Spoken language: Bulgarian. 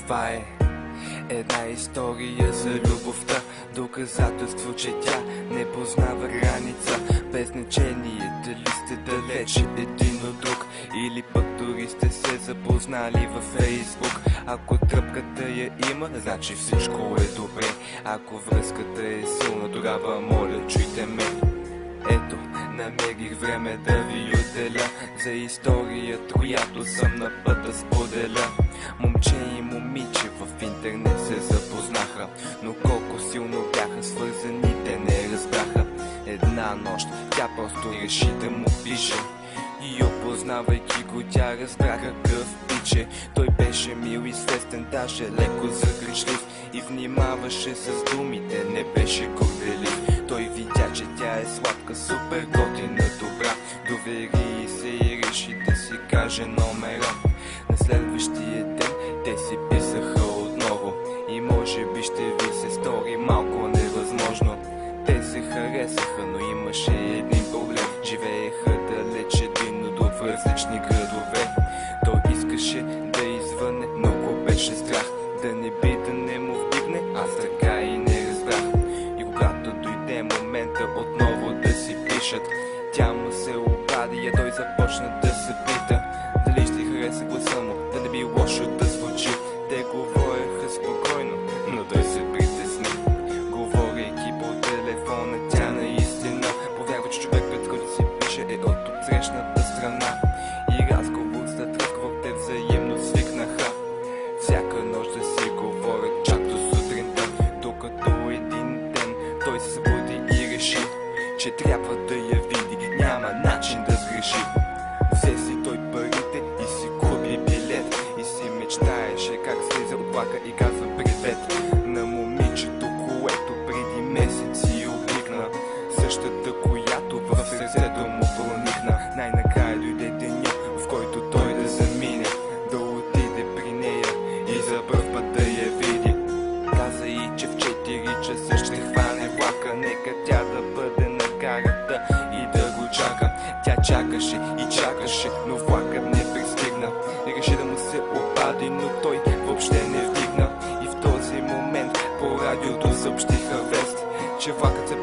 Това е една история за любовта, доказателство, че тя не познава граница. Без значение дали сте далече един от друг или пък дори сте се запознали във Фейсбук. Ако тръпката я има, значи всичко е добре. Ако връзката е силна, тогава моля, чуйте ме. Ето, намерих време да ви отделя за историята, която съм на път да споделя. Момче и момиче в интернет се запознаха, но колко силно бяха свързани, те не разбраха. Една нощ тя просто реши да му пише и опознавайки го, тя разбра какъв пиче. Той беше мил и свестен, даже леко загришлив и внимаваше с думите, не беше горделив. Той видя, че тя е сладка, супер готина, добра. Довери се и реши да си каже номера. На следващия ден те си писаха отново и може би ще ви се стори малко невъзможно. Те се харесаха, но имаше един проблем. Живееха далеч един от друг в различни градове. Той искаше да извъне, но го беше страх да не би да не му вдигне, аз така и не разбрах. И когато дойде момента отново да си пишат, тя му се обади и той започна да се пита дали ще хареса гласа му, да не би лошо да звучи. Те говореха спокойно, но той се притесни. Говорейки по телефона, тя наистина повярва, че човек, пред който си пише, е от отсрещната страна. И разговор след разговор те взаимно свикнаха. Всяка нощ да си говорят чак до сутринта, докато един ден той се събуди и реши, че трябва да я види, няма начин да сгреши. Взе си той парите и си купи билет и си мечтаеше как слиза от влака и казва привет на момичето, което преди месеци обикна, същата, която в сърцето му проникна. Най-накрая дойде деня, в който той да замине, да отиде при нея и за пръв път да я види. Каза и, че в 4 часа ще хване влака, нека тя да бъде на гарата и да го чака. Тя чакаше и чакаше, но влакът не пристигна. Реши да му се обади, но той въобще не вдигна. И в този момент по радиото съобщиха вест, че влакът се